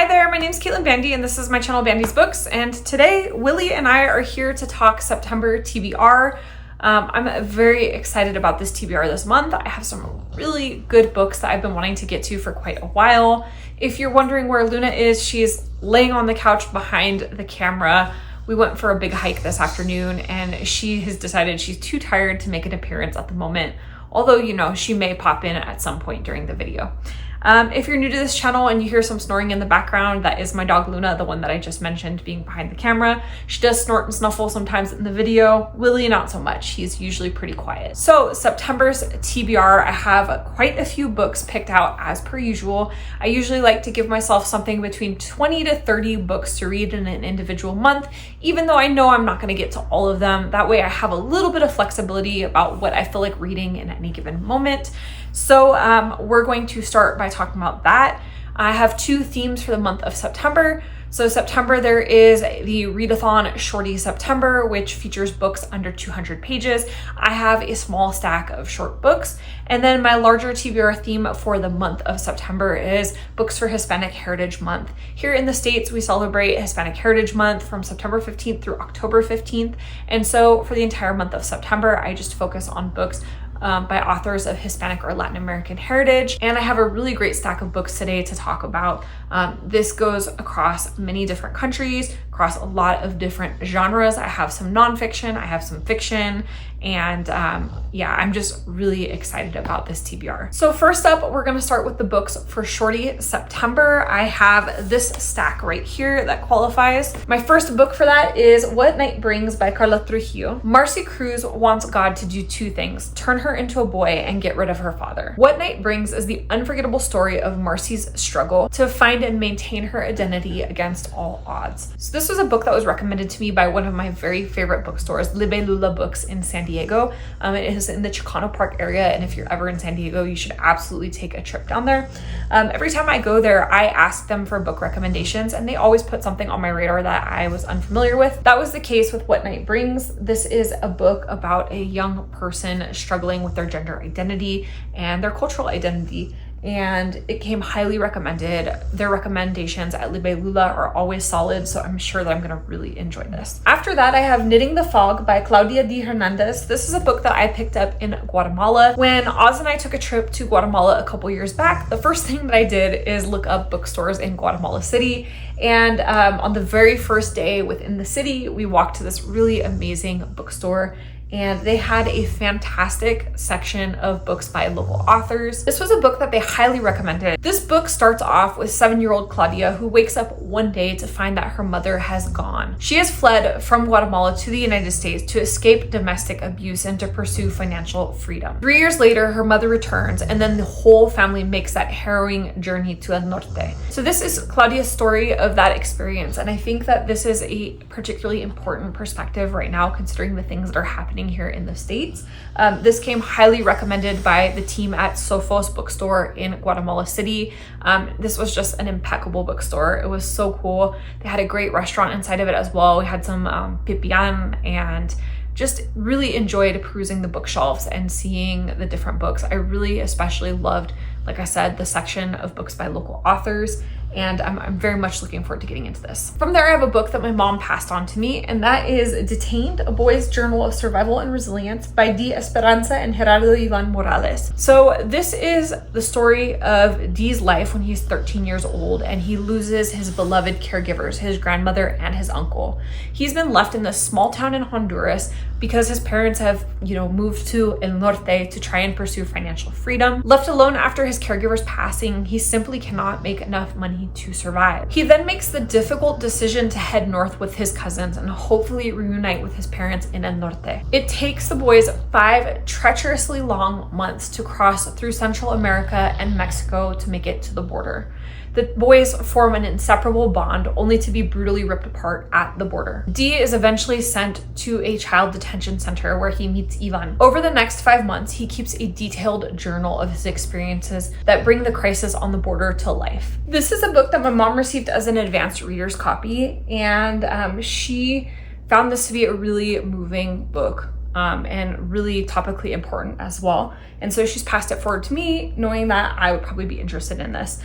Hi there, my name is Caitlin Bandy and this is my channel Bandy's Books, and today Willie and I are here to talk September TBR. I'm very excited about this TBR this month. I have some really good books that I've been wanting to get to for quite a while. If you're wondering where Luna is, she's laying on the couch behind the camera. We went for a big hike this afternoon and she has decided she's too tired to make an appearance at the moment, although, you know, she may pop in at some point during the video. If you're new to this channel and you hear some snoring in the background, that is my dog Luna, the one that I just mentioned being behind the camera. She does snort and snuffle sometimes in the video. Willie, not so much. He's usually pretty quiet. So September's TBR, I have quite a few books picked out as per usual. I usually like to give myself something between 20 to 30 books to read in an individual month, even though I know I'm not going to get to all of them. That way I have a little bit of flexibility about what I feel like reading in any given moment. So we're going to start by talking about that. I have two themes for the month of September. So September, there is the readathon Shorty September, which features books under 200 pages. I have a small stack of short books. And then my larger TBR theme for the month of September is Books for Hispanic Heritage Month. Here in the States, we celebrate Hispanic Heritage Month from September 15th through October 15th. And so for the entire month of September, I just focus on books by authors of Hispanic or Latin American heritage. And I have a really great stack of books today to talk about. This goes across many different countries, across a lot of different genres. I have some nonfiction, I have some fiction, and yeah, I'm just really excited about this TBR. So first up, we're gonna start with the books for Shorty September. I have this stack right here that qualifies. My first book for that is What Night Brings by Carla Trujillo. Marcy Cruz wants God to do two things: turn her into a boy and get rid of her father. What Night Brings is the unforgettable story of Marcy's struggle to find and maintain her identity against all odds. So this was a book that was recommended to me by one of my very favorite bookstores, Libelula Books in San Diego. It is in the Chicano Park area, and if you're ever in San Diego, you should absolutely take a trip down there. Every time I go there, I ask them for book recommendations, and they always put something on my radar that I was unfamiliar with. That was the case with What Night Brings. This is a book about a young person struggling with their gender identity and their cultural identity, and it came highly recommended. Their recommendations at Libelula are always solid, so I'm sure that I'm gonna really enjoy this. After that, I have Knitting the Fog by Claudia de Hernandez. This is a book that I picked up in Guatemala. When Oz and I took a trip to Guatemala a couple years back, the first thing that I did is look up bookstores in Guatemala City. And on the very first day within the city, we walked to this really amazing bookstore, and they had a fantastic section of books by local authors. This was a book that they highly recommended. This book starts off with 7-year-old Claudia, who wakes up one day to find that her mother has gone. She has fled from Guatemala to the United States to escape domestic abuse and to pursue financial freedom. 3 years later, her mother returns, and then the whole family makes that harrowing journey to El Norte. So this is Claudia's story of that experience, and I think that this is a particularly important perspective right now, considering the things that are happening here in the States. This came highly recommended by the team at Sofos bookstore in Guatemala City. This was just an impeccable bookstore. It was so cool. They had a great restaurant inside of it as well. We had some pipián, and just really enjoyed perusing the bookshelves and seeing the different books. I really especially loved, like I said, the section of books by local authors, and I'm very much looking forward to getting into this. From there, I have a book that my mom passed on to me, and that is Detained, A Boy's Journal of Survival and Resilience by D. Esperanza and Gerardo Ivan Morales. So this is the story of D's life when he's 13 years old and he loses his beloved caregivers, his grandmother and his uncle. He's been left in this small town in Honduras because his parents have, moved to El Norte to try and pursue financial freedom. Left alone after his caregiver's passing, he simply cannot make enough money to survive. He then makes the difficult decision to head north with his cousins and hopefully reunite with his parents in El Norte. It takes the boys 5 treacherously long months to cross through Central America and Mexico to make it to the border. The boys form an inseparable bond, only to be brutally ripped apart at the border. D is eventually sent to a child detention center where he meets Ivan. Over the next 5 months, he keeps a detailed journal of his experiences that bring the crisis on the border to life. This is a book that my mom received as an advanced reader's copy, and she found this to be a really moving book. And really topically important as well. And so she's passed it forward to me, knowing that I would probably be interested in this.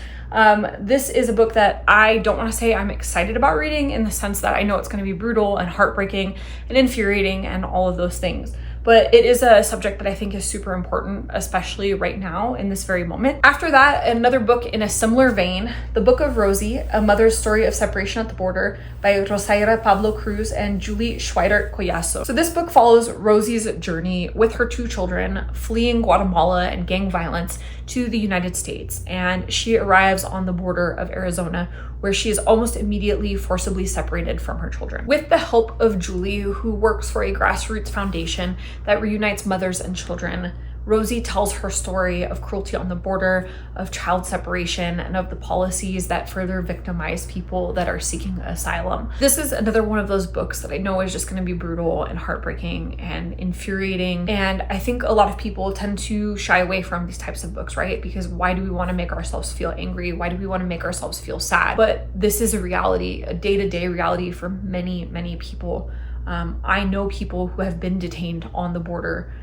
This is a book that I don't want to say I'm excited about reading, in the sense that I know it's going to be brutal and heartbreaking and infuriating and all of those things. But it is a subject that I think is super important, especially right now in this very moment. After that, another book in a similar vein, The Book of Rosy, A Mother's Story of Separation at the Border by Rosayra, Pablo, Cruz, and Julie Schweidert-Collazo. So this book follows Rosy's journey with her 2 children fleeing Guatemala and gang violence to the United States. And she arrives on the border of Arizona, where she is almost immediately forcibly separated from her children. With the help of Julie, who works for a grassroots foundation that reunites mothers and children, Rosy tells her story of cruelty on the border, of child separation, and of the policies that further victimize people that are seeking asylum. This is another one of those books that I know is just going to be brutal and heartbreaking and infuriating. And I think a lot of people tend to shy away from these types of books, right? Because why do we want to make ourselves feel angry? Why do we want to make ourselves feel sad? But this is a reality, a day-to-day reality for many, many people. I know people who have been detained on the border,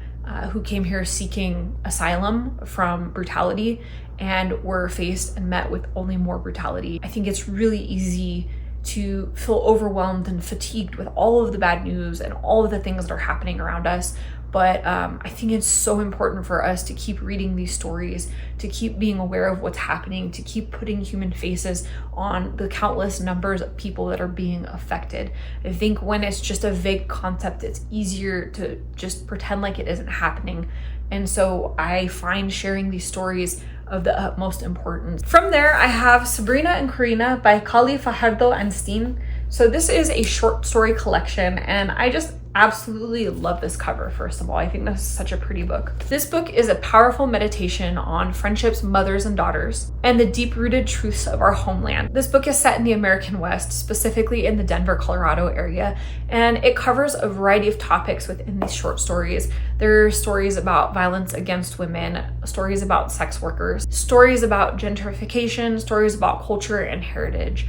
who came here seeking asylum from brutality and were faced and met with only more brutality. I think it's really easy to feel overwhelmed and fatigued with all of the bad news and all of the things that are happening around us. But I think it's so important for us to keep reading these stories, to keep being aware of what's happening, to keep putting human faces on the countless numbers of people that are being affected. I think when it's just a vague concept, it's easier to just pretend like it isn't happening. And so I find sharing these stories of the utmost importance. From there, I have Sabrina and Corina by Carla, Fajardo, and Anstine. So this is a short story collection, and I just absolutely love this cover. First of all, I think this is such a pretty book. This book is a powerful meditation on friendships, mothers and daughters, and the deep-rooted truths of our homeland. This book is set in the American West, specifically in the Denver, Colorado area, and it covers a variety of topics within these short stories. There are stories about violence against women, stories about sex workers, stories about gentrification, stories about culture and heritage.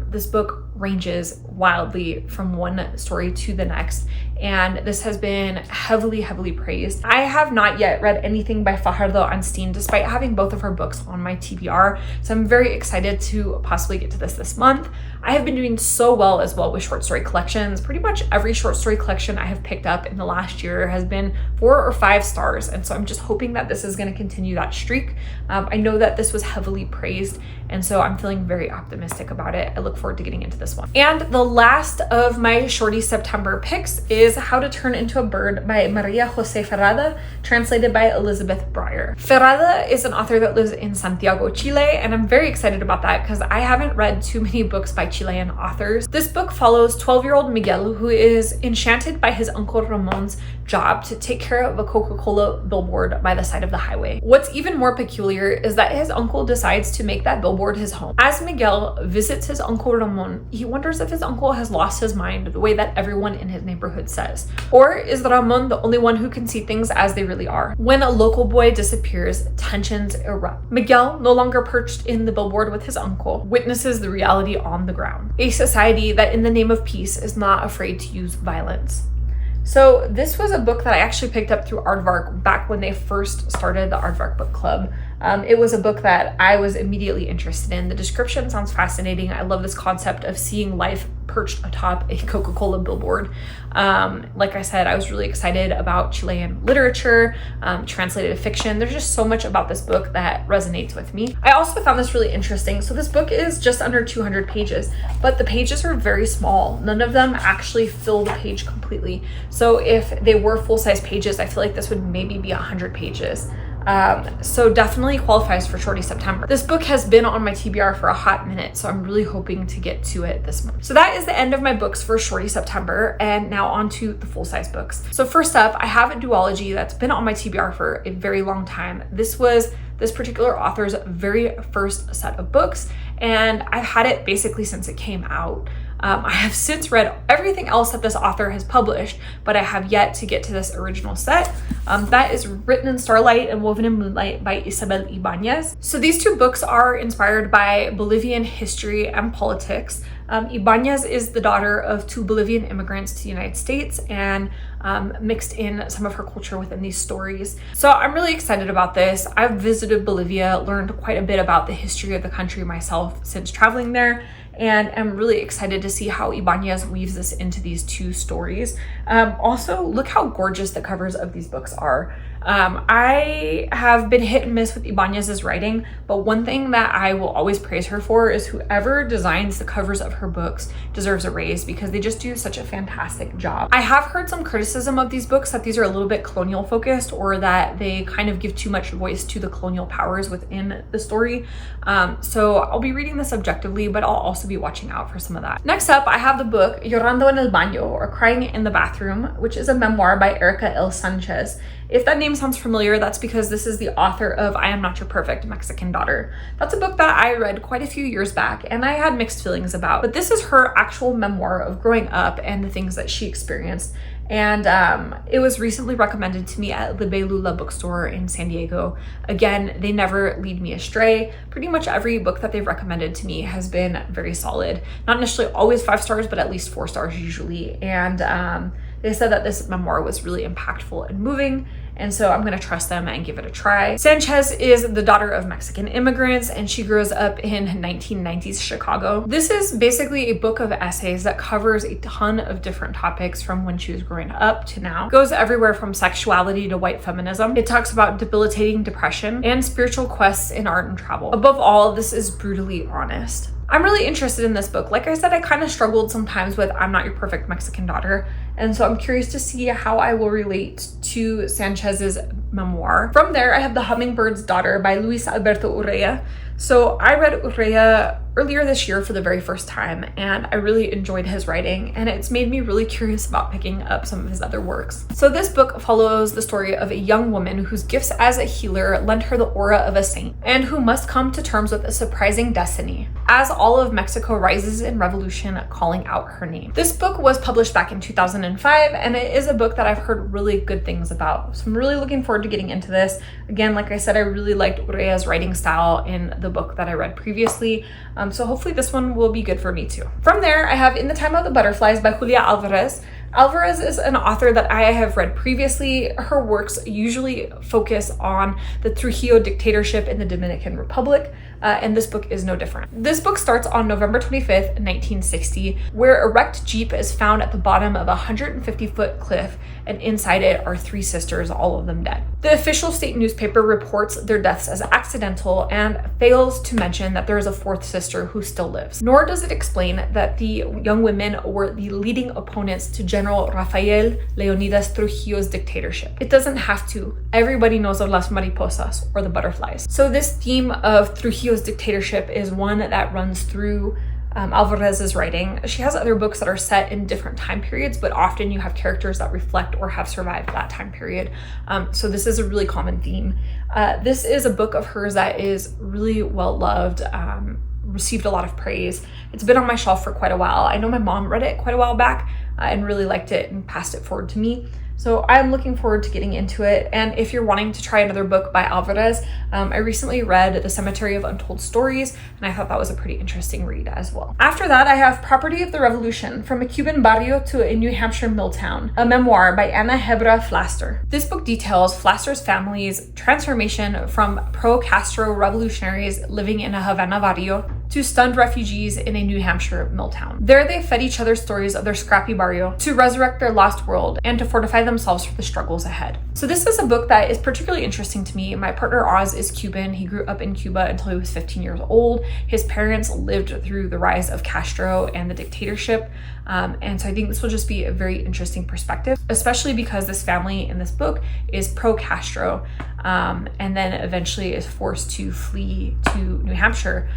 This book ranges wildly from one story to the next, and this has been heavily praised. I have not yet read anything by Fajardo Anstine, despite having both of her books on my TBR, so I'm very excited to possibly get to this month. I have been doing so well as well with short story collections. Pretty much every short story collection I have picked up in the last year has been 4 or 5 stars, and so I'm just hoping that this is going to continue that streak. I know that this was heavily praised, and so I'm feeling very optimistic about it. I look forward to getting into this one. And the last of my Shorty September picks is How to Turn into a Bird by Maria Jose Ferrada, translated by Elizabeth Breyer. Ferrada is an author that lives in Santiago, Chile, and I'm very excited about that because I haven't read too many books by Chilean authors. This book follows 12-year-old Miguel, who is enchanted by his uncle Ramon's job to take care of a Coca-Cola billboard by the side of the highway. What's even more peculiar is that his uncle decides to make that billboard his home. As Miguel visits his uncle Ramon, he wonders if his uncle has lost his mind the way that everyone in his neighborhood says. Or is Ramon the only one who can see things as they really are? When a local boy disappears, tensions erupt. Miguel, no longer perched in the billboard with his uncle, witnesses the reality on the ground. A society that in the name of peace is not afraid to use violence. So this was a book that I actually picked up through Aardvark back when they first started the Aardvark book club. It was a book that I was immediately interested in. The description sounds fascinating. I love this concept of seeing life perched atop a Coca-Cola billboard. Like I said, I was really excited about Chilean literature, translated fiction. There's just so much about this book that resonates with me. I also found this really interesting. So this book is just under 200 pages, but the pages are very small. None of them actually fill the page completely. So if they were full-size pages, I feel like this would maybe be 100 pages. So definitely qualifies for Shorty September. This book has been on my TBR for a hot minute, so I'm really hoping to get to it this month. So that is the end of my books for Shorty September, and now on to the full-size books. So first up, I have a duology that's been on my TBR for a very long time. This was this particular author's very first set of books, and I've had it basically since it came out. I have since read everything else that this author has published, but I have yet to get to this original set. That is written in Starlight and woven in Moonlight by Isabel Ibañez. So these two books are inspired by Bolivian history and politics. Ibañez is the daughter of two Bolivian immigrants to the United States and mixed in some of her culture within these stories. So I'm really excited about this. I've visited Bolivia, learned quite a bit about the history of the country myself since traveling there, and I'm really excited to see how Ibañez weaves this into these two stories. Also, look how gorgeous the covers of these books are. I have been hit and miss with Ibañez's writing, but one thing that I will always praise her for is whoever designs the covers of her books deserves a raise, because they just do such a fantastic job. I have heard some criticism of these books that these are a little bit colonial focused, or that they kind of give too much voice to the colonial powers within the story. So I'll be reading this objectively, but I'll also be watching out for some of that. Next up, I have the book Llorando en el Baño, or Crying in the Bathroom, which is a memoir by Erica L. Sanchez. If that name sounds familiar, that's because this is the author of I Am Not Your Perfect Mexican Daughter. That's a book that I read quite a few years back and I had mixed feelings about, but this is her actual memoir of growing up and the things that she experienced. And it was recently recommended to me at the Beylula bookstore in San Diego. Again, they never lead me astray. Pretty much every book that they've recommended to me has been very solid. Not necessarily always 5 stars, but at least 4 stars usually. And they said that this memoir was really impactful and moving, and so I'm gonna trust them and give it a try. Sanchez is the daughter of Mexican immigrants, and she grows up in 1990s Chicago. This is basically a book of essays that covers a ton of different topics from when she was growing up to now. It goes everywhere from sexuality to white feminism. It talks about debilitating depression and spiritual quests in art and travel. Above all, this is brutally honest. I'm really interested in this book. Like I said, I kind of struggled sometimes with I'm Not Your Perfect Mexican Daughter, and so I'm curious to see how I will relate to Sanchez's memoir. From there, I have The Hummingbird's Daughter by Luis Alberto Urrea. So I read Urrea earlier this year for the very first time, and I really enjoyed his writing, and it's made me really curious about picking up some of his other works. So this book follows the story of a young woman whose gifts as a healer lent her the aura of a saint, and who must come to terms with a surprising destiny as all of Mexico rises in revolution, calling out her name. This book was published back in 2005, and it is a book that I've heard really good things about. So I'm really looking forward to getting into this. Again, like I said, I really liked Urrea's writing style in the book that I read previously. So hopefully this one will be good for me too. From there, I have In the Time of the Butterflies by Julia Alvarez. Alvarez is an author that I have read previously. Her works usually focus on the Trujillo dictatorship in the Dominican Republic, and this book is no different. This book starts on November 25th, 1960, where a wrecked Jeep is found at the bottom of a 150-foot cliff, and inside it are 3 sisters, all of them dead. The official state newspaper reports their deaths as accidental and fails to mention that there is a 4th sister who still lives. Nor does it explain that the young women were the leading opponents to General Rafael Leonidas Trujillo's dictatorship. It doesn't have to. Everybody knows of las mariposas, or the butterflies. So this theme of Trujillo's dictatorship is one that runs through Alvarez's writing. She has other books that are set in different time periods, but often you have characters that reflect or have survived that time period. So this is a really common theme. This is a book of hers that is really well loved, received a lot of praise. It's been on my shelf for quite a while. I know my mom read it quite a while back and really liked it and passed it forward to me. So I'm looking forward to getting into it. And if you're wanting to try another book by Alvarez, I recently read The Cemetery of Untold Stories, and I thought that was a pretty interesting read as well. After that, I have Property of the Revolution, From a Cuban Barrio to a New Hampshire Mill Town, a memoir by Anna Hebra Flaster. This book details Flaster's family's transformation from pro-Castro revolutionaries living in a Havana barrio to stunned refugees in a New Hampshire mill town. There they fed each other stories of their scrappy barrio to resurrect their lost world and to fortify themselves for the struggles ahead. So this is a book that is particularly interesting to me. My partner Oz is Cuban. He grew up in Cuba until he was 15 years old. His parents lived through the rise of Castro and the dictatorship. And so I think this will just be a very interesting perspective, especially because this family in this book is pro-Castro, and then eventually is forced to flee to New Hampshire.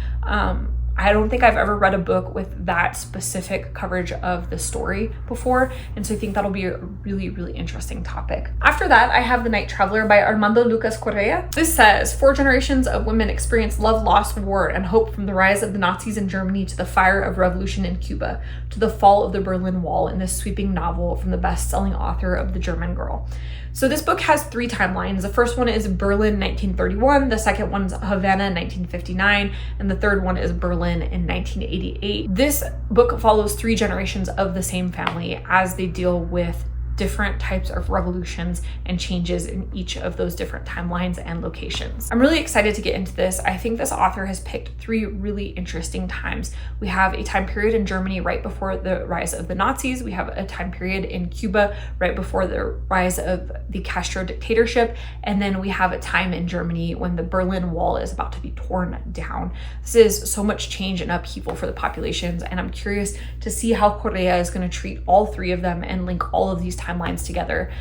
I don't think I've ever read a book with that specific coverage of the story before, and so I think that'll be a really, really interesting topic. After that, I have The Night Traveler by Armando Lucas Correa. This says, 4 generations of women experience love, loss, war, and hope from the rise of the Nazis in Germany to the fire of revolution in Cuba, to the fall of the Berlin Wall, in this sweeping novel from the best-selling author of The German Girl. So this book has 3 timelines. The first one is Berlin 1931, the second one's Havana 1959, and the third one is Berlin in 1988. This book follows 3 generations of the same family as they deal with different types of revolutions and changes in each of those different timelines and locations. I'm really excited to get into this. I think this author has picked 3 really interesting times. We have a time period in Germany right before the rise of the Nazis. We have a time period in Cuba right before the rise of the Castro dictatorship. And then we have a time in Germany when the Berlin Wall is about to be torn down. This is so much change and upheaval for the populations, and I'm curious to see how Correa is going to treat all 3 of them and link all of these timelines together.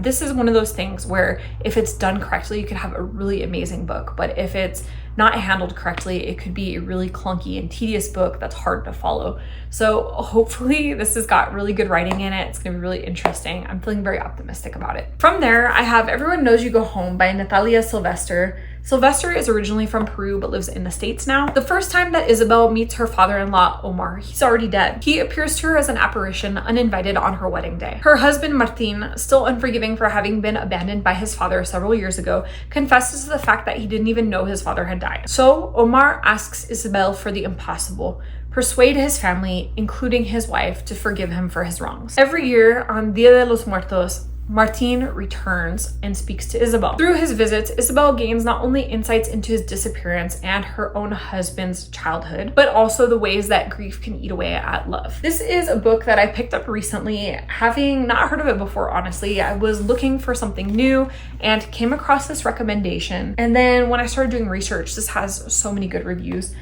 This is one of those things where if it's done correctly, you could have a really amazing book, but if it's not handled correctly, it could be a really clunky and tedious book that's hard to follow. So hopefully this has got really good writing in it. It's gonna be really interesting. I'm feeling very optimistic about it. From there, I have Everyone Knows You Go Home by Natalia Sylvester. Sylvester is originally from Peru but lives in the States now. The first time that Isabel meets her father-in-law, Omar, he's already dead. He appears to her as an apparition, uninvited on her wedding day. Her husband, Martin, still unforgiving for having been abandoned by his father several years ago, confesses to the fact that he didn't even know his father had died. So Omar asks Isabel for the impossible: persuade his family, including his wife, to forgive him for his wrongs. Every year on Dia de los Muertos, Martin returns and speaks to Isabel. Through his visits, Isabel gains not only insights into his disappearance and her own husband's childhood, but also the ways that grief can eat away at love. This is a book that I picked up recently, having not heard of it before, honestly. I was looking for something new and came across this recommendation. And then when I started doing research, this has so many good reviews.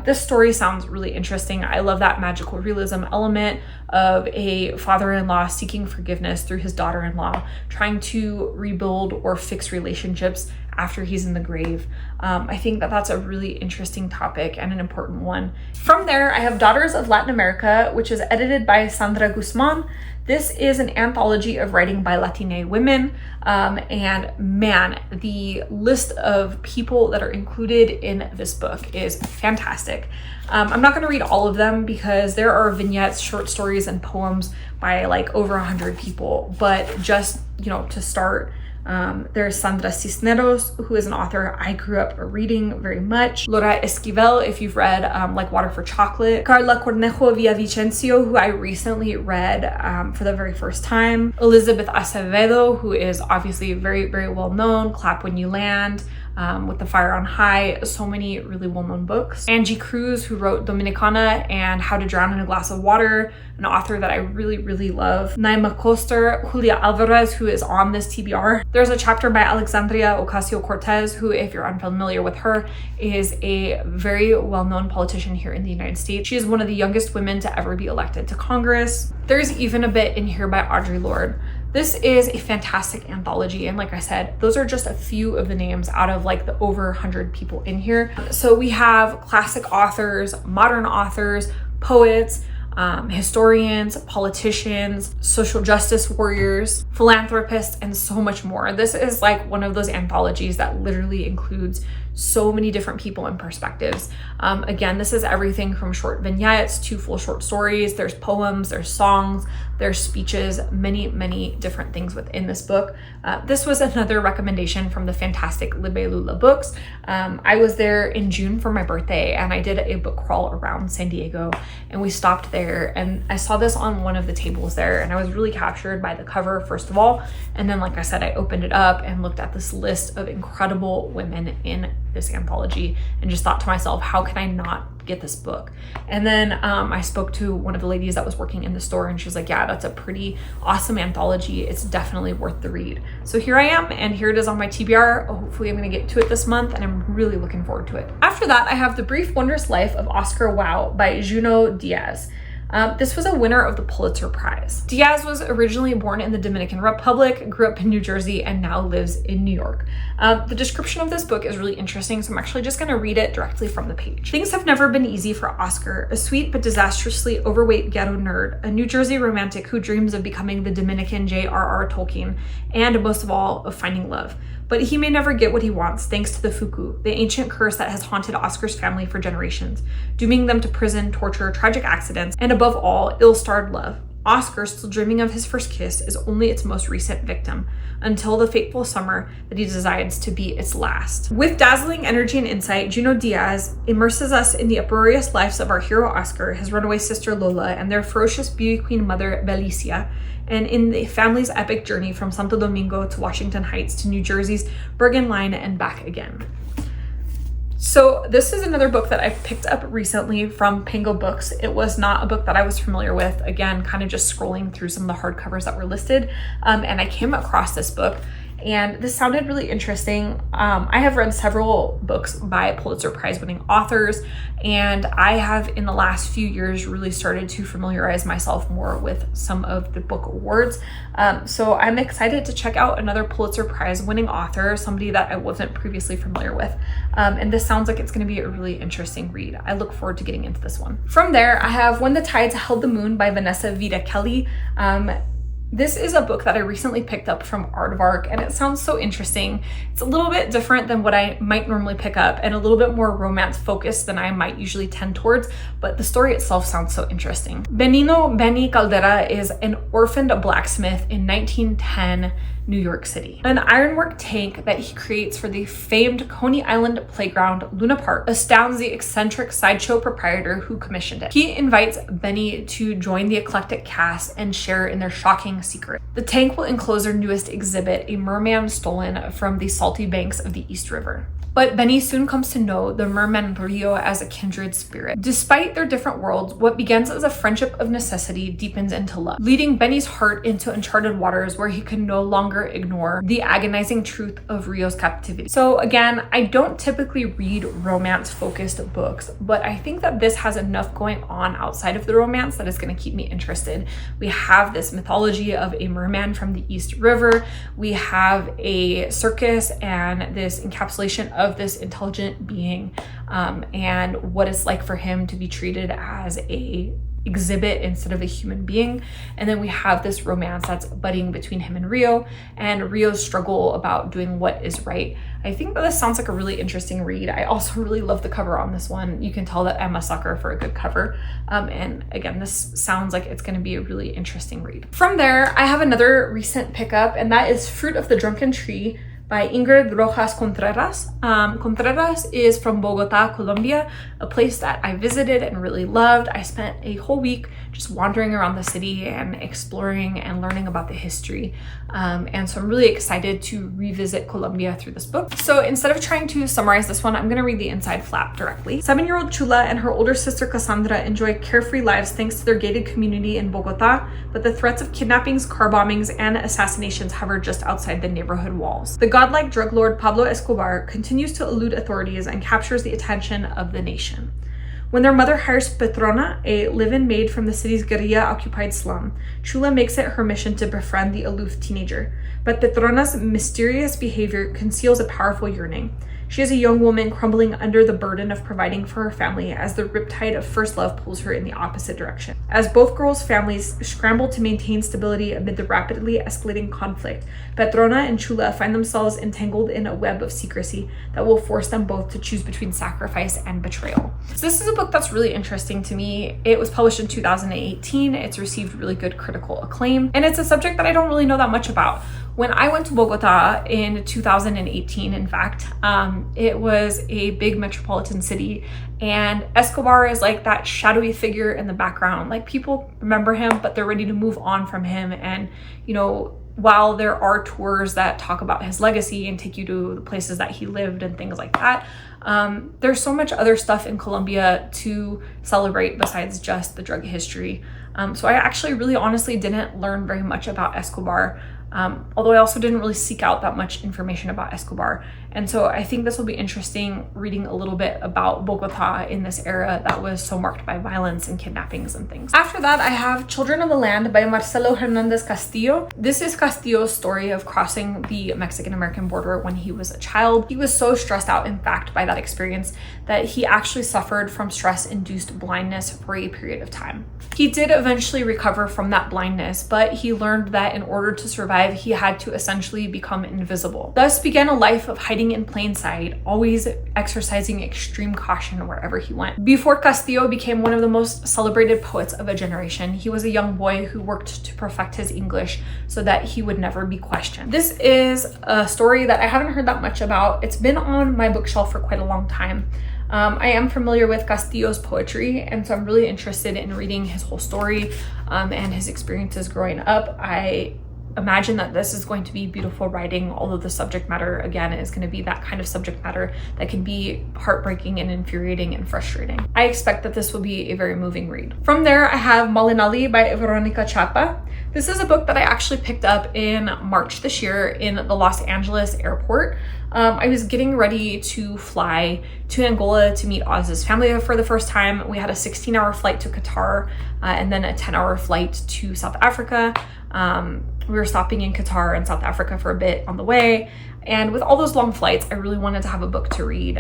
This story sounds really interesting. I love that magical realism element of a father-in-law seeking forgiveness through his daughter-in-law, trying to rebuild or fix relationships after he's in the grave. I think that that's a really interesting topic and an important one. From there, I have Daughters of Latin America, which is edited by Sandra Guzman. This is an anthology of writing by Latina women, and man, the list of people that are included in this book is fantastic. I'm not going to read all of them because there are vignettes, short stories, and poems by like over 100 people, but just, you know, to start, there's Sandra Cisneros, who is an author I grew up reading very much. Laura Esquivel, if you've read Like Water for Chocolate. Carla Cornejo Villavicencio, who I recently read for the very first time. Elizabeth Acevedo, who is obviously very, very well known. Clap When You Land, With the Fire on High, so many really well-known books. Angie Cruz, who wrote Dominicana and How to Drown in a Glass of Water, an author that I really, really love. Naima Koster, Julia Alvarez, who is on this TBR. There's a chapter by Alexandria Ocasio-Cortez, who, if you're unfamiliar with her, is a very well-known politician here in the United States. She is one of the youngest women to ever be elected to Congress. There's even a bit in here by Audre Lorde. This is a fantastic anthology, and like I said, those are just a few of the names out of like the over 100 people in here. So we have classic authors, modern authors, poets, historians, politicians, social justice warriors, philanthropists, and so much more. This is like one of those anthologies that literally includes so many different people and perspectives. Again, this is everything from short vignettes to full short stories. There's poems, there's songs, there's speeches, many, many different things within this book. This was another recommendation from the fantastic Libellula Books. I was there in June for my birthday, and I did a book crawl around San Diego, and we stopped there, and I saw this on one of the tables there, and I was really captured by the cover, first of all. And then, like I said, I opened it up and looked at this list of incredible women in this anthology and just thought to myself, how can I not get this book? And then I spoke to one of the ladies that was working in the store, and she was like, yeah, that's a pretty awesome anthology. It's definitely worth the read. So here I am, and here it is on my TBR. Hopefully I'm going to get to it this month, and I'm really looking forward to it. After that, I have The Brief Wondrous Life of Oscar Wilde by Junot Diaz. This was a winner of the Pulitzer Prize. Diaz was originally born in the Dominican Republic, grew up in New Jersey, and now lives in New York. The description of this book is really interesting, so I'm actually just going to read it directly from the page. Things have never been easy for Oscar, a sweet but disastrously overweight ghetto nerd, a New Jersey romantic who dreams of becoming the Dominican J.R.R. Tolkien, and most of all, of finding love. But he may never get what he wants thanks to the Fuku, the ancient curse that has haunted Oscar's family for generations, dooming them to prison, torture, tragic accidents, and above all, ill-starred love. Oscar, still dreaming of his first kiss, is only its most recent victim, until the fateful summer that he decides to be its last. With dazzling energy and insight, Juno Diaz immerses us in the uproarious lives of our hero Oscar, his runaway sister Lola, and their ferocious beauty queen mother Belicia, and in the family's epic journey from Santo Domingo to Washington Heights to New Jersey's Bergen Line and back again. So this is another book that I picked up recently from Pango Books. It was not a book that I was familiar with. Again, kind of just scrolling through some of the hardcovers that were listed, and I came across this book. And this sounded really interesting. I have read several books by Pulitzer Prize winning authors, and I have in the last few years really started to familiarize myself more with some of the book awards. So I'm excited to check out another Pulitzer Prize winning author, somebody that I wasn't previously familiar with. And this sounds like it's going to be a really interesting read. I look forward to getting into this one. From there, I have When the Tides Held the Moon by Vanessa Vida Kelly. This is a book that I recently picked up from Aardvark, and it sounds so interesting. It's a little bit different than what I might normally pick up and a little bit more romance focused than I might usually tend towards, but the story itself sounds so interesting. Benino Benny Caldera is an orphaned blacksmith in 1910 New York City. An ironwork tank that he creates for the famed Coney Island playground, Luna Park, astounds the eccentric sideshow proprietor who commissioned it. He invites Benny to join the eclectic cast and share in their shocking secret. The tank will enclose their newest exhibit, a merman stolen from the salty banks of the East River. But Benny soon comes to know the merman Rio as a kindred spirit. Despite their different worlds, what begins as a friendship of necessity deepens into love, leading Benny's heart into uncharted waters where he can no longer ignore the agonizing truth of Rio's captivity. So again, I don't typically read romance-focused books, but I think that this has enough going on outside of the romance that is going to keep me interested. We have this mythology of a merman from the East River. We have a circus and this encapsulation of this intelligent being, and what it's like for him to be treated as a exhibit instead of a human being. And then we have this romance that's budding between him and Rio's struggle about doing what is right. I think that this sounds like a really interesting read. I also really love the cover on this one. You can tell that I'm a sucker for a good cover. And again, this sounds like it's going to be a really interesting read. From there, I have another recent pickup, and that is Fruit of the Drunken Tree by Ingrid Rojas Contreras. Contreras is from Bogota, Colombia, a place that I visited and really loved. I spent a whole week just wandering around the city and exploring and learning about the history. And so I'm really excited to revisit Colombia through this book. So instead of trying to summarize this one, I'm gonna read the inside flap directly. 7-year-old Chula and her older sister Cassandra enjoy carefree lives thanks to their gated community in Bogota, but the threats of kidnappings, car bombings, and assassinations hover just outside the neighborhood walls. The godlike drug lord Pablo Escobar continues to elude authorities and captures the attention of the nation. When their mother hires Petrona, a live-in maid from the city's guerrilla-occupied slum, Chula makes it her mission to befriend the aloof teenager. But Petrona's mysterious behavior conceals a powerful yearning. She is a young woman crumbling under the burden of providing for her family as the riptide of first love pulls her in the opposite direction. As both girls' families scramble to maintain stability amid the rapidly escalating conflict, Petrona and Chula find themselves entangled in a web of secrecy that will force them both to choose between sacrifice and betrayal. So this is a book that's really interesting to me. It was published in 2018. It's received really good critical acclaim, and it's a subject that I don't really know that much about. When I went to Bogota in 2018, in fact, it was a big metropolitan city, and Escobar is like that shadowy figure in the background. Like, people remember him, but they're ready to move on from him. And, you know, while there are tours that talk about his legacy and take you to the places that he lived and things like that, there's so much other stuff in Colombia to celebrate besides just the drug history. So I actually really honestly didn't learn very much about Escobar although I also didn't really seek out that much information about Escobar. And so I think this will be interesting reading a little bit about Bogota in this era that was so marked by violence and kidnappings and things. After that, I have Children of the Land by Marcelo Hernandez Castillo. This is Castillo's story of crossing the Mexican-American border when he was a child. He was so stressed out, in fact, by that experience that he actually suffered from stress-induced blindness for a period of time. He did eventually recover from that blindness, but he learned that in order to survive, he had to essentially become invisible. Thus began a life of hiding in plain sight, always exercising extreme caution wherever he went. Before Castillo became one of the most celebrated poets of a generation, he was a young boy who worked to perfect his English so that he would never be questioned. This is a story that I haven't heard that much about. It's been on my bookshelf for quite a long time. I am familiar with Castillo's poetry, and so I'm really interested in reading his whole story and his experiences growing up. I imagine that this is going to be beautiful writing, although the subject matter, again, is going to be that kind of subject matter that can be heartbreaking and infuriating and frustrating. I expect that this will be a very moving read. From there, I have Malinali by Veronica Chapa. This is a book that I actually picked up in March this year in the Los Angeles airport. I was getting ready to fly to Angola to meet Oz's family for the first time. We had a 16-hour flight to Qatar and then a 10-hour flight to South Africa. We were stopping in Qatar and South Africa for a bit on the way. And with all those long flights, I really wanted to have a book to read.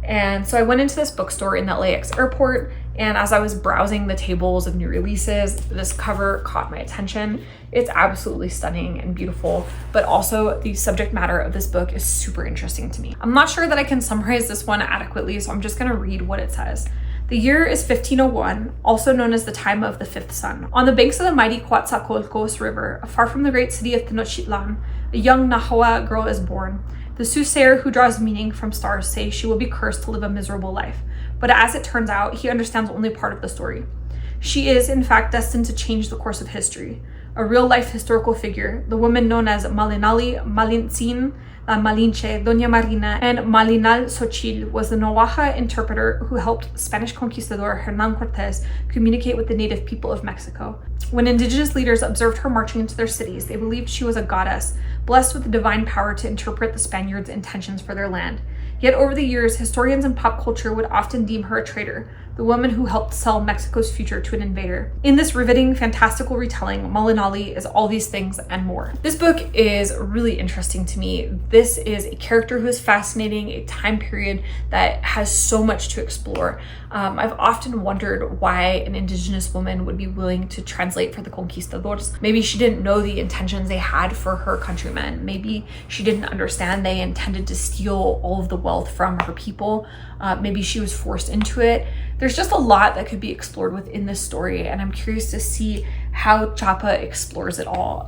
And so I went into this bookstore in the LAX airport, and as I was browsing the tables of new releases, this cover caught my attention. It's absolutely stunning and beautiful, but also the subject matter of this book is super interesting to me. I'm not sure that I can summarize this one adequately, so I'm just gonna read what it says. The year is 1501, also known as the time of the fifth sun. On the banks of the mighty Coatzacoalcos River, far from the great city of Tenochtitlan, a young Nahua girl is born. The soothsayer who draws meaning from stars say she will be cursed to live a miserable life. But as it turns out, he understands only part of the story. She is, in fact, destined to change the course of history. A real-life historical figure, the woman known as Malinali, Malintzin, La Malinche, Doña Marina, and Malinal Xochitl was the Nahuatl interpreter who helped Spanish conquistador Hernan Cortez communicate with the native people of Mexico. When indigenous leaders observed her marching into their cities, they believed she was a goddess, blessed with the divine power to interpret the Spaniards' intentions for their land. Yet over the years, historians and pop culture would often deem her a traitor, the woman who helped sell Mexico's future to an invader. In this riveting, fantastical retelling, Malinali is all these things and more. This book is really interesting to me. This is a character who is fascinating, a time period that has so much to explore. I've often wondered why an indigenous woman would be willing to translate for the conquistadors. Maybe she didn't know the intentions they had for her countrymen. Maybe she didn't understand they intended to steal all of the wealth from her people. Maybe she was forced into it. There's just a lot that could be explored within this story, and I'm curious to see how Chapa explores it all.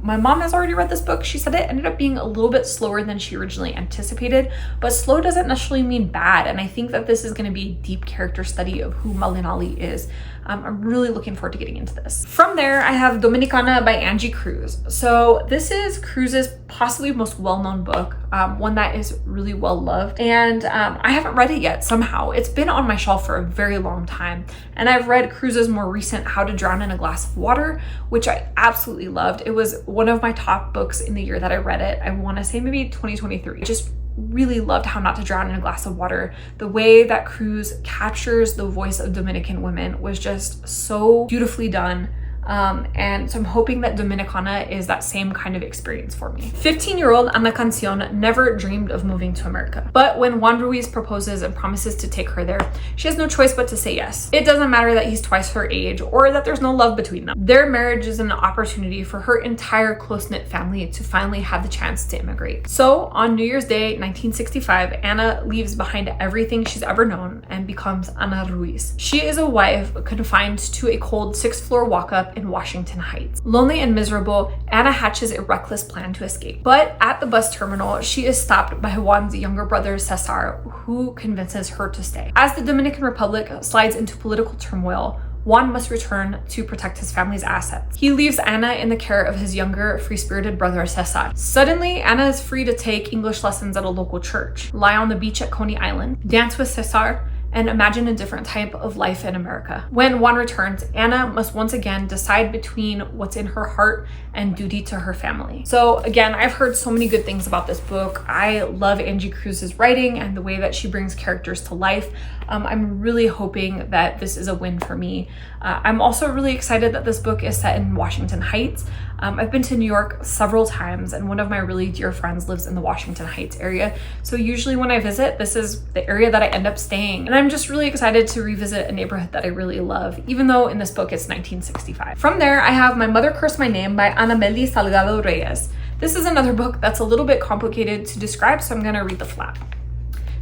My mom has already read this book. She said it ended up being a little bit slower than she originally anticipated, but slow doesn't necessarily mean bad, and I think that this is going to be a deep character study of who Malinali is. I'm really looking forward to getting into this. From there, I have Dominicana by Angie Cruz. So this is Cruz's possibly most well-known book, one that is really well loved, and I haven't read it yet somehow. It's been on my shelf for a very long time, and I've read Cruz's more recent How to Drown in a Glass of Water, which I absolutely loved. It was one of my top books in the year that I read it. I want to say maybe 2023. Just really loved How Not to Drown in a Glass of Water. The way that Cruz captures the voice of Dominican women was just so beautifully done. And so I'm hoping that Dominicana is that same kind of experience for me. 15-year-old Ana Cancion never dreamed of moving to America. But when Juan Ruiz proposes and promises to take her there, she has no choice but to say yes. It doesn't matter that he's twice her age or that there's no love between them. Their marriage is an opportunity for her entire close-knit family to finally have the chance to immigrate. So on New Year's Day, 1965, Ana leaves behind everything she's ever known and becomes Ana Ruiz. She is a wife confined to a cold 6th-floor walk-up in Washington Heights. Lonely and miserable, Ana hatches a reckless plan to escape. But at the bus terminal, she is stopped by Juan's younger brother, Cesar, who convinces her to stay. As the Dominican Republic slides into political turmoil, Juan must return to protect his family's assets. He leaves Ana in the care of his younger, free-spirited brother, Cesar. Suddenly, Ana is free to take English lessons at a local church, lie on the beach at Coney Island, dance with Cesar, and imagine a different type of life in America. When Juan returns, Anna must once again decide between what's in her heart and duty to her family. So again, I've heard so many good things about this book. I love Angie Cruz's writing and the way that she brings characters to life. I'm really hoping that this is a win for me. I'm also really excited that this book is set in Washington Heights. I've been to New York several times, and one of my really dear friends lives in the Washington Heights area. So usually when I visit, this is the area that I end up staying. And I'm just really excited to revisit a neighborhood that I really love, even though in this book it's 1965. From there, I have My Mother Cursed My Name by Anameli Salgado Reyes. This is another book that's a little bit complicated to describe, so I'm gonna read the flap.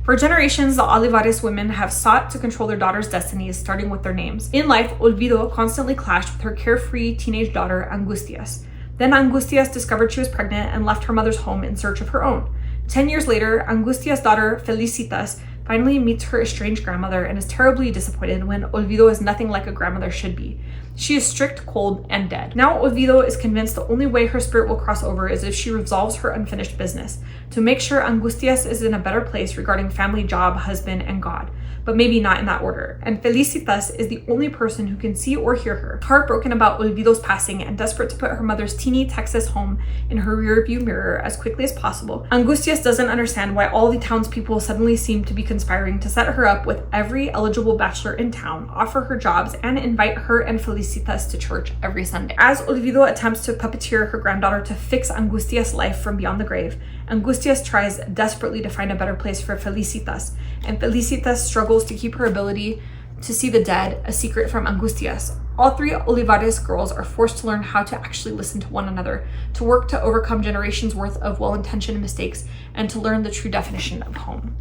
For generations, the Olivares women have sought to control their daughters' destinies, starting with their names. In life, Olvido constantly clashed with her carefree teenage daughter, Angustias. Then Angustias discovered she was pregnant and left her mother's home in search of her own. 10 years later, Angustias' daughter, Felicitas, finally meets her estranged grandmother and is terribly disappointed when Olvido is nothing like a grandmother should be. She is strict, cold, and dead. Now Olvido is convinced the only way her spirit will cross over is if she resolves her unfinished business, to make sure Angustias is in a better place regarding family, job, husband, and God, but maybe not in that order. And Felicitas is the only person who can see or hear her. Heartbroken about Olvido's passing and desperate to put her mother's teeny Texas home in her rearview mirror as quickly as possible, Angustias doesn't understand why all the townspeople suddenly seem to be conspiring to set her up with every eligible bachelor in town, offer her jobs, and invite her and Felicitas to church every Sunday. As Olvido attempts to puppeteer her granddaughter to fix Angustias' life from beyond the grave, Angustias tries desperately to find a better place for Felicitas, and Felicitas struggles to keep her ability to see the dead a secret from Angustias. All three Olivares girls are forced to learn how to actually listen to one another, to work to overcome generations worth of well-intentioned mistakes, and to learn the true definition of home.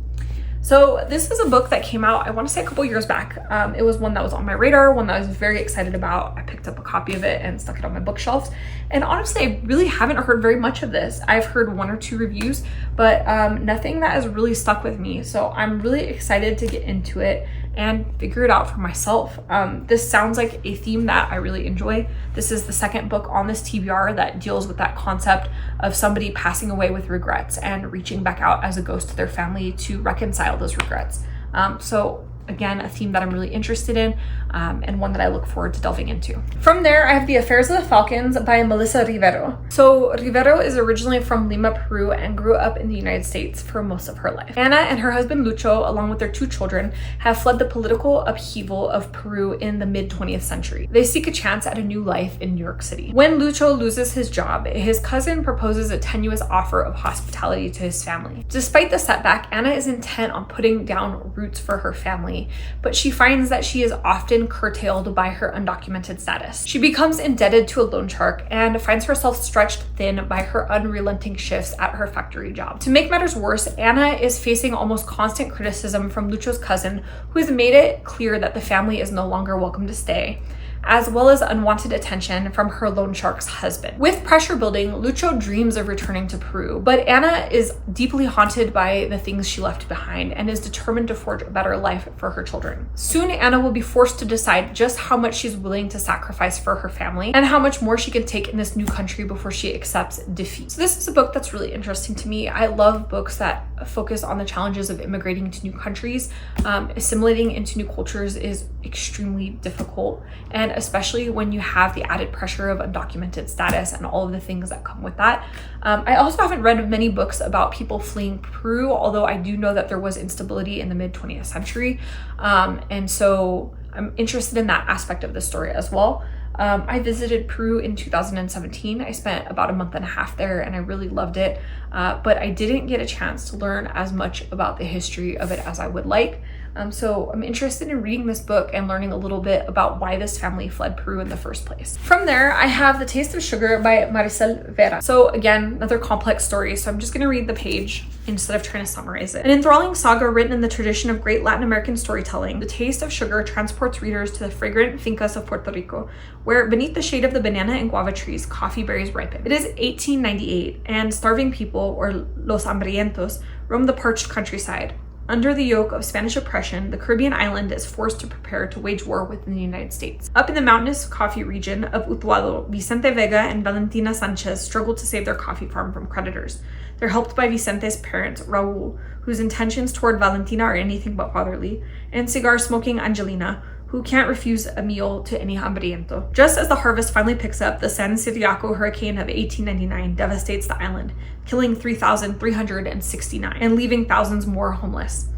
So this is a book that came out, I want to say a couple years back. It was one that was on my radar, one that I was very excited about. I picked up a copy of it and stuck it on my bookshelves. And honestly, I really haven't heard very much of this. I've heard 1 or 2 reviews, but nothing that has really stuck with me. So I'm really excited to get into it and figure it out for myself. This sounds like a theme that I really enjoy. This is the second book on this TBR that deals with that concept of somebody passing away with regrets and reaching back out as a ghost to their family to reconcile those regrets. So again, a theme that I'm really interested in, and one that I look forward to delving into. From there, I have The Affairs of the Falcons by Melissa Rivero. So Rivero is originally from Lima, Peru, and grew up in the United States for most of her life. Anna and her husband Lucho, along with their 2 children, have fled the political upheaval of Peru in the mid-20th century. They seek a chance at a new life in New York City. When Lucho loses his job, his cousin proposes a tenuous offer of hospitality to his family. Despite the setback, Anna is intent on putting down roots for her family, but she finds that she is often curtailed by her undocumented status. She becomes indebted to a loan shark and finds herself stretched thin by her unrelenting shifts at her factory job. To make matters worse, Anna is facing almost constant criticism from Lucho's cousin, who has made it clear that the family is no longer welcome to stay, as well as unwanted attention from her loan shark's husband. With pressure building, Lucho dreams of returning to Peru, but Anna is deeply haunted by the things she left behind and is determined to forge a better life for her children. Soon, Anna will be forced to decide just how much she's willing to sacrifice for her family and how much more she can take in this new country before she accepts defeat. So this is a book that's really interesting to me. I love books that focus on the challenges of immigrating to new countries. Assimilating into new cultures is extremely difficult, and especially when you have the added pressure of undocumented status and all of the things that come with that. I also haven't read many books about people fleeing Peru, although I do know that there was instability in the mid-20th century. And so I'm interested in that aspect of the story as well. I visited Peru in 2017. I spent about a month and a half there and I really loved it, but I didn't get a chance to learn as much about the history of it as I would like. So I'm interested in reading this book and learning a little bit about why this family fled Peru in the first place. From there, I have The Taste of Sugar by Maricel Vera. So again, another complex story, so I'm just going to read the page instead of trying to summarize it. An enthralling saga written in the tradition of great Latin American storytelling, The Taste of Sugar transports readers to the fragrant fincas of Puerto Rico, where beneath the shade of the banana and guava trees, coffee berries ripen. It is 1898, and starving people, or los hambrientos, roam the parched countryside. Under the yoke of Spanish oppression, the Caribbean island is forced to prepare to wage war within the United States. Up in the mountainous coffee region of Utuado, Vicente Vega and Valentina Sanchez struggle to save their coffee farm from creditors. They're helped by Vicente's parent, Raul, whose intentions toward Valentina are anything but fatherly, and cigar-smoking Angelina, who can't refuse a meal to any hambriento. Just as the harvest finally picks up, the San Ciriaco hurricane of 1899 devastates the island, killing 3,369 and leaving thousands more homeless.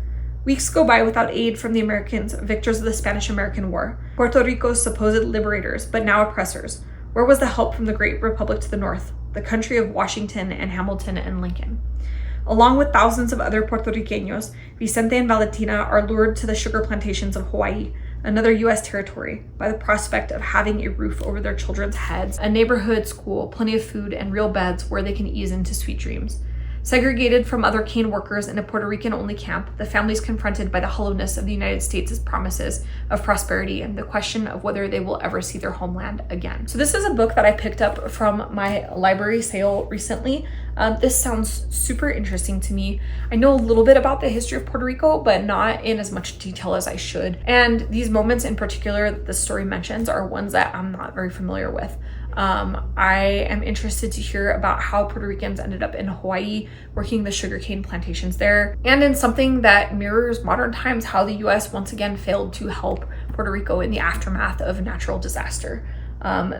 Weeks go by without aid from the Americans, victors of the Spanish-American War, Puerto Rico's supposed liberators, but now oppressors. Where was the help from the great republic to the north, the country of Washington and Hamilton and Lincoln? Along with thousands of other Puerto Ricanos, Vicente and Valentina are lured to the sugar plantations of Hawaii, another U.S. territory, by the prospect of having a roof over their children's heads, a neighborhood school, plenty of food, and real beds where they can ease into sweet dreams. Segregated from other cane workers in a Puerto Rican-only camp, the family is confronted by the hollowness of the United States' promises of prosperity and the question of whether they will ever see their homeland again. So this is a book that I picked up from my library sale recently. This sounds super interesting to me. I know a little bit about the history of Puerto Rico, but not in as much detail as I should. And these moments in particular that the story mentions are ones that I'm not very familiar with. I am interested to hear about how Puerto Ricans ended up in Hawaii working the sugarcane plantations there, and in something that mirrors modern times, how the US once again failed to help Puerto Rico in the aftermath of a natural disaster.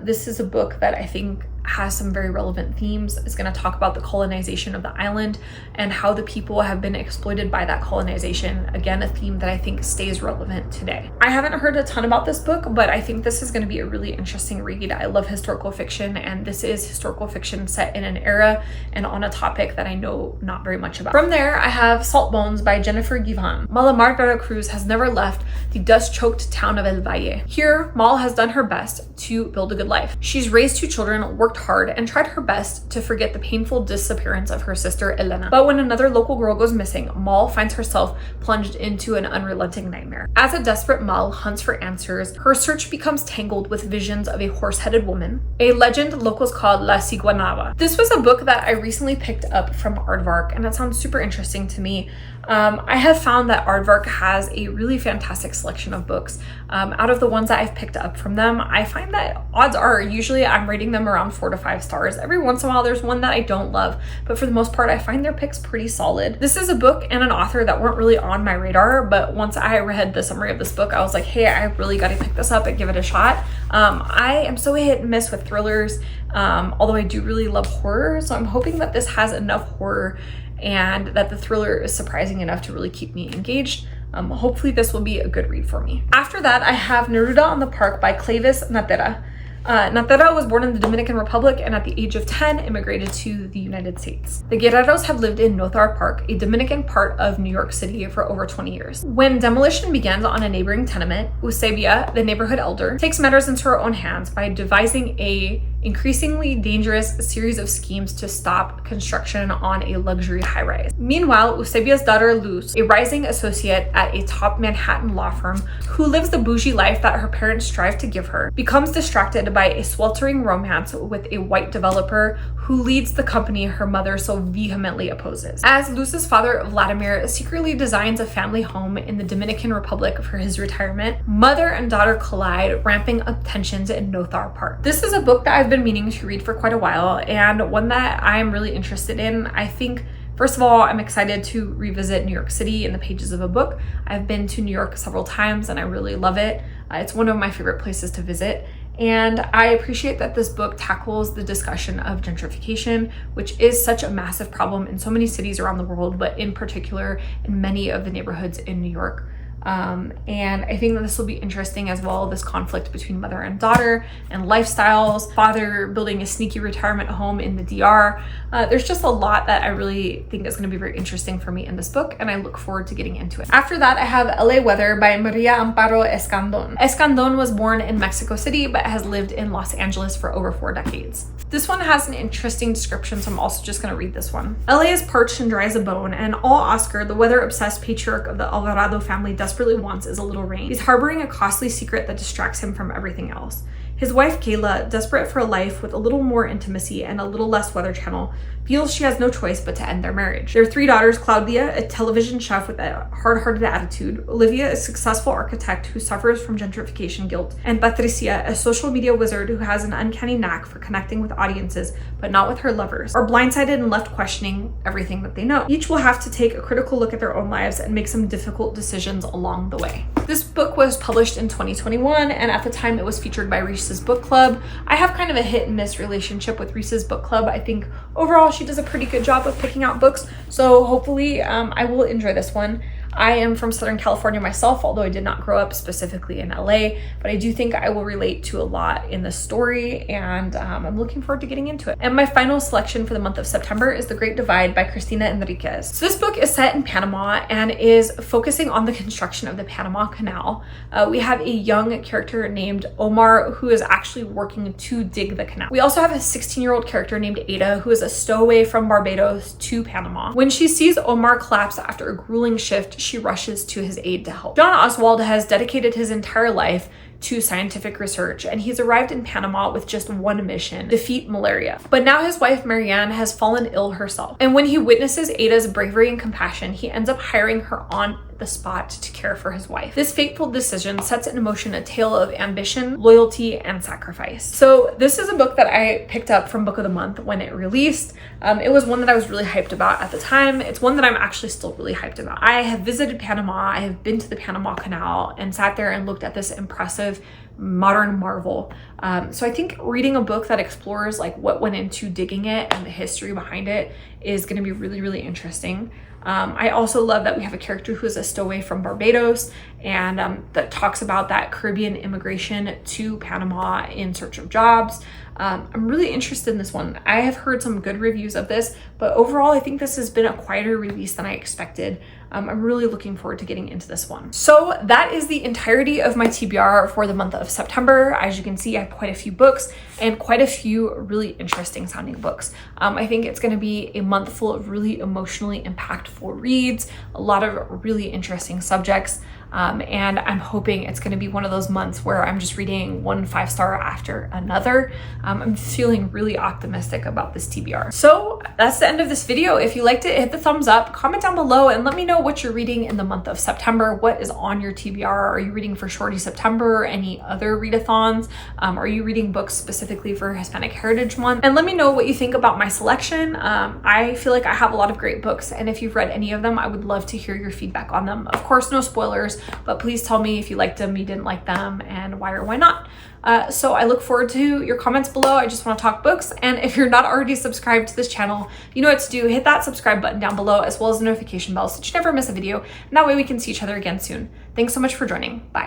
This is a book that I think has some very relevant themes. It's going to talk about the colonization of the island and how the people have been exploited by that colonization. Again, a theme that I think stays relevant today. I haven't heard a ton about this book, but I think this is going to be a really interesting read. I love historical fiction, and this is historical fiction set in an era and on a topic that I know not very much about. From there, I have Salt Bones by Jennifer Givan. Margarita Cruz has never left the dust-choked town of El Valle. Here, Mal has done her best to build a good life. She's raised 2 children, worked hard, and tried her best to forget the painful disappearance of her sister Elena. But when another local girl goes missing, Mal finds herself plunged into an unrelenting nightmare. As a desperate Mal hunts for answers, her search becomes tangled with visions of a horse-headed woman, a legend locals call La Ciguanaba. This was a book that I recently picked up from Aardvark, and it sounds super interesting to me. I have found that Aardvark has a really fantastic selection of books. Out of the ones that I've picked up from them, I find that odds are usually I'm rating them around 4 to 5 stars. Every once in a while there's one that I don't love, but for the most part I find their picks pretty solid. This is a book and an author that weren't really on my radar, but once I read the summary of this book, I was like, hey, I really got to pick this up and give it a shot. I am so hit and miss with thrillers, although I do really love horror, so I'm hoping that this has enough horror and that the thriller is surprising enough to really keep me engaged. Hopefully this will be a good read for me. After that, I have Neruda on the Park by Clavis Natera. Natera was born in the Dominican Republic and at the age of 10 immigrated to the United States. The Guerreros have lived in Nothar Park, a Dominican part of New York City, for over 20 years. When demolition begins on a neighboring tenement, Eusebia, the neighborhood elder, takes matters into her own hands by devising a increasingly dangerous series of schemes to stop construction on a luxury high-rise. Meanwhile, Eusebia's daughter Luz, a rising associate at a top Manhattan law firm who lives the bougie life that her parents strive to give her, becomes distracted by a sweltering romance with a white developer who leads the company her mother so vehemently opposes. As Luz's father, Vladimir, secretly designs a family home in the Dominican Republic for his retirement, mother and daughter collide, ramping up tensions in Nothar Park. This is a book that I've been meaning to read for quite a while, and one that I'm really interested in. I think, first of all, I'm excited to revisit New York City in the pages of a book. I've been to New York several times and I really love it. It's one of my favorite places to visit. And I appreciate that this book tackles the discussion of gentrification, which is such a massive problem in so many cities around the world, but in particular in many of the neighborhoods in New York. And I think that this will be interesting as well, this conflict between mother and daughter and lifestyles, father building a sneaky retirement home in the DR. There's just a lot that I really think is going to be very interesting for me in this book, and I look forward to getting into it. After that, I have LA Weather by Maria Amparo Escandon. Escandon was born in Mexico City, but has lived in Los Angeles for over 4 decades. This one has an interesting description, so I'm also just going to read this one. LA is parched and dry as a bone, and all Oscar, the weather-obsessed patriarch of the Alvarado family, desperately wants is a little rain. He's harboring a costly secret that distracts him from everything else. His wife, Kayla, desperate for a life with a little more intimacy and a little less Weather Channel, feels she has no choice but to end their marriage. Their 3 daughters, Claudia, a television chef with a hard-hearted attitude, Olivia, a successful architect who suffers from gentrification guilt, and Patricia, a social media wizard who has an uncanny knack for connecting with audiences but not with her lovers, are blindsided and left questioning everything that they know. Each will have to take a critical look at their own lives and make some difficult decisions along the way. This book was published in 2021, and at the time it was featured by Reese's Book Club. I have kind of a hit and miss relationship with Reese's Book Club. I think overall she does a pretty good job of picking out books, so hopefully I will enjoy this one. I am from Southern California myself, although I did not grow up specifically in LA, but I do think I will relate to a lot in this story, and I'm looking forward to getting into it. And my final selection for the month of September is The Great Divide by Cristina Enriquez. So this book is set in Panama and is focusing on the construction of the Panama Canal. We have a young character named Omar who is actually working to dig the canal. We also have a 16-year-old character named Ada who is a stowaway from Barbados to Panama. When she sees Omar collapse after a grueling shift, she rushes to his aid to help. John Oswald has dedicated his entire life to scientific research, and he's arrived in Panama with just one mission: defeat malaria. But now his wife Marianne has fallen ill herself, and when he witnesses Ada's bravery and compassion, he ends up hiring her on the spot to care for his wife. This fateful decision sets in motion a tale of ambition, loyalty, and sacrifice. So this is a book that I picked up from Book of the Month when it released. It was one that I was really hyped about at the time. It's one that I'm actually still really hyped about. I have visited Panama, I have been to the Panama Canal and sat there and looked at this impressive modern marvel. So I think reading a book that explores like what went into digging it and the history behind it is going to be really, really interesting. I also love that we have a character who is a stowaway from Barbados, and that talks about that Caribbean immigration to Panama in search of jobs. I'm really interested in this one. I have heard some good reviews of this, but overall I think this has been a quieter release than I expected. I'm really looking forward to getting into this one. So that is the entirety of my TBR for the month of September. As you can see, I have quite a few books and quite a few really interesting sounding books. I think it's going to be a month full of really emotionally impactful reads, a lot of really interesting subjects. And I'm hoping it's going to be one of those months where I'm just reading one 5-star after another. I'm feeling really optimistic about this TBR. So that's the end of this video. If you liked it, hit the thumbs up, comment down below, and let me know what you're reading in the month of September. What is on your TBR? Are you reading for Shorty September? Any other readathons? Are you reading books specifically for Hispanic Heritage Month? And let me know what you think about my selection. I feel like I have a lot of great books, and if you've read any of them, I would love to hear your feedback on them. Of course, no spoilers, but please tell me if you liked them, you didn't like them, and why or why not. So I look forward to your comments below. I just want to talk books, and if you're not already subscribed to this channel, you know what to do. Hit that subscribe button down below, as well as the notification bell, so that you never miss a video, and that way we can see each other again soon. Thanks so much for joining. Bye.